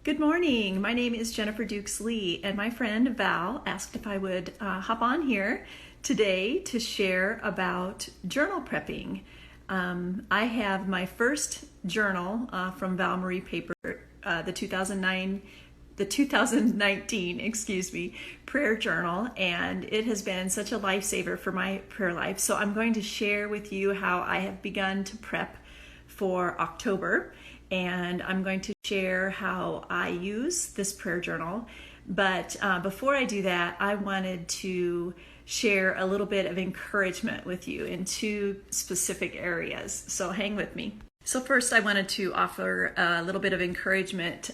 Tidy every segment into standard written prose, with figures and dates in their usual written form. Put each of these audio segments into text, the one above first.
Good morning. My name is Jennifer Dukes Lee, and my friend Val asked if I would hop on here today to share about journal prepping. I have my first journal from Val Marie Paper, the 2019 prayer journal, and it has been such a lifesaver for my prayer life. So I'm going to share with you how I have begun to prep for October. And I'm going to share how I use this prayer journal. But before I do that, I wanted to share a little bit of encouragement with you in two specific areas. So hang with me. So first, I wanted to offer a little bit of encouragement,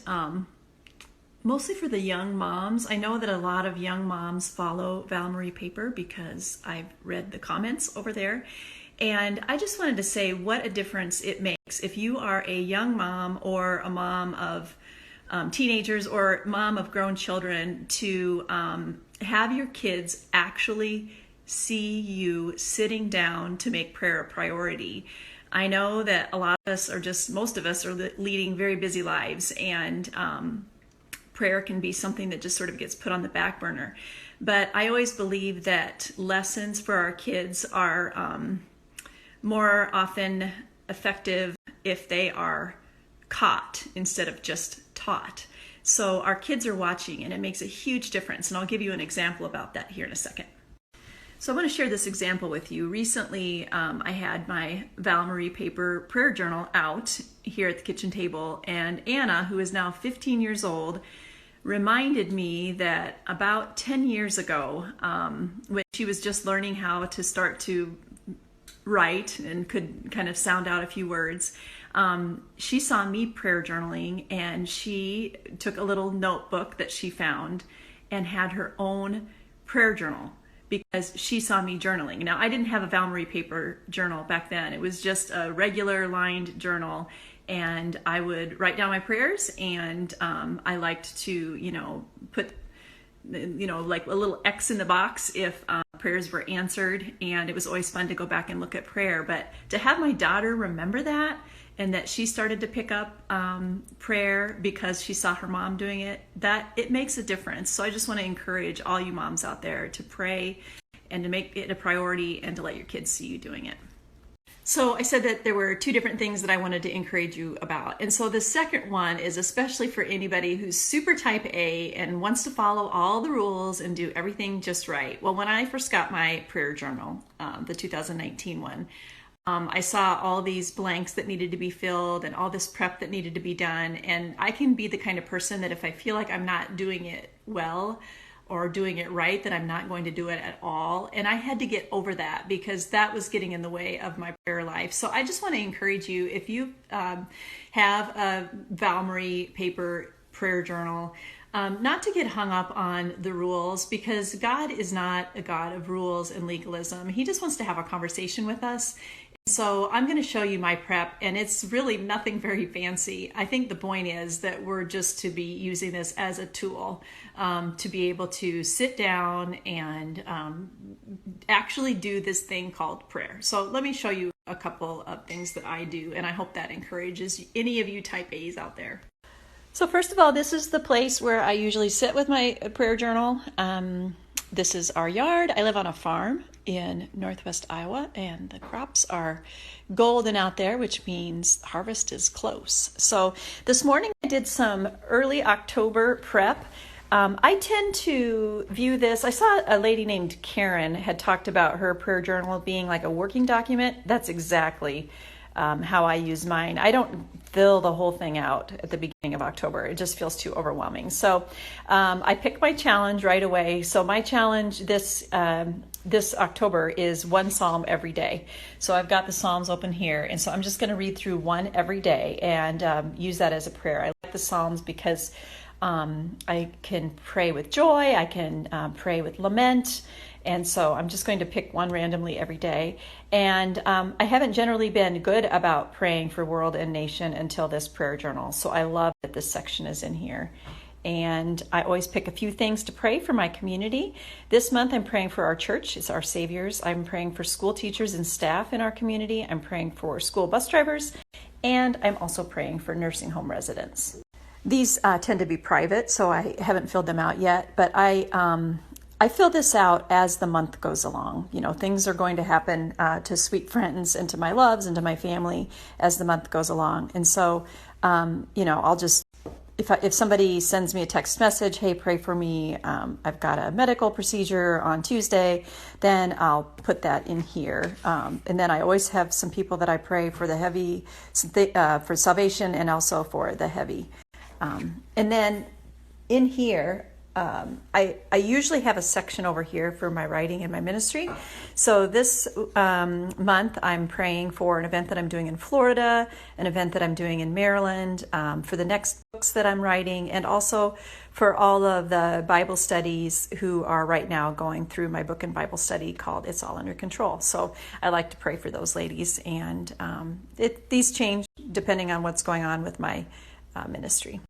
mostly for the young moms. I know that a lot of young moms follow Val Marie Paper because I've read the comments over there. And I just wanted to say what a difference it makes if you are a young mom or a mom of teenagers or mom of grown children to have your kids actually see you sitting down to make prayer a priority. I know that a lot of us most of us are leading very busy lives, and prayer can be something that just sort of gets put on the back burner. But I always believe that lessons for our kids are more often effective if they are caught instead of just taught. So our kids are watching, and it makes a huge difference. And I'll give you an example about that here in a second. So I want to share this example with you. Recently, I had my Val Marie Paper prayer journal out here at the kitchen table, and Anna, who is now 15 years old, reminded me that about 10 years ago, when she was just learning how to start to write and could kind of sound out a few words, she saw me prayer journaling, and she took a little notebook that she found and had her own prayer journal because she saw me journaling. Now, I didn't have a Val Marie Paper journal back then. It was just a regular lined journal, and I would write down my prayers, and I liked to, put like a little X in the box if prayers were answered, and it was always fun to go back and look at prayer. But to have my daughter remember that, and that she started to pick up prayer because she saw her mom doing it, that it makes a difference. So I just want to encourage all you moms out there to pray and to make it a priority and to let your kids see you doing it. So I said that there were two different things that I wanted to encourage you about. And so the second one is especially for anybody who's super type A and wants to follow all the rules and do everything just right. Well, when I first got my prayer journal, the 2019 one, I saw all these blanks that needed to be filled and all this prep that needed to be done. And I can be the kind of person that if I feel like I'm not doing it well or doing it right, that I'm not going to do it at all. And I had to get over that because that was getting in the way of my prayer life. So I just want to encourage you, if you have a Val Marie Paper prayer journal, not to get hung up on the rules, because God is not a God of rules and legalism. He just wants to have a conversation with us. So I'm going to show you my prep, and it's really nothing very fancy. I think the point is that we're just to be using this as a tool to be able to sit down and actually do this thing called prayer. So let me show you a couple of things that I do, and I hope that encourages any of you type A's out there. So first of all, this is the place where I usually sit with my prayer journal. This is our yard. I live on a farm in northwest Iowa, and the crops are golden out there, which means harvest is close. So this morning I did some early October prep. I tend to view this, I saw a lady named Karen had talked about her prayer journal being like a working document. That's exactly how I use mine. I don't fill the whole thing out at the beginning of October. It just feels too overwhelming. So I picked my challenge right away. So my challenge this October is one psalm every day. So I've got the Psalms open here. And so I'm just going to read through one every day and use that as a prayer. I like the Psalms because I can pray with joy. I can pray with lament. And so I'm just going to pick one randomly every day. And I haven't generally been good about praying for world and nation until this prayer journal. So I love that this section is in here. And I always pick a few things to pray for my community. This month I'm praying for our church. It's our Saviors. I'm praying for school teachers and staff in our community. I'm praying for school bus drivers. And I'm also praying for nursing home residents. These tend to be private, so I haven't filled them out yet, but I fill this out as the month goes along. You know, things are going to happen to sweet friends and to my loves and to my family as the month goes along. And so, you know, I'll just, if somebody sends me a text message, hey, pray for me, I've got a medical procedure on Tuesday, then I'll put that in here. And then I always have some people that I pray for the heavy, for salvation and also for the heavy. And then in here, I usually have a section over here for my writing and my ministry. So this month I'm praying for an event that I'm doing in Florida, an event that I'm doing in Maryland, for the next books that I'm writing, and also for all of the Bible studies who are right now going through my book and Bible study called It's All Under Control. So I like to pray for those ladies, and these change depending on what's going on with my ministry.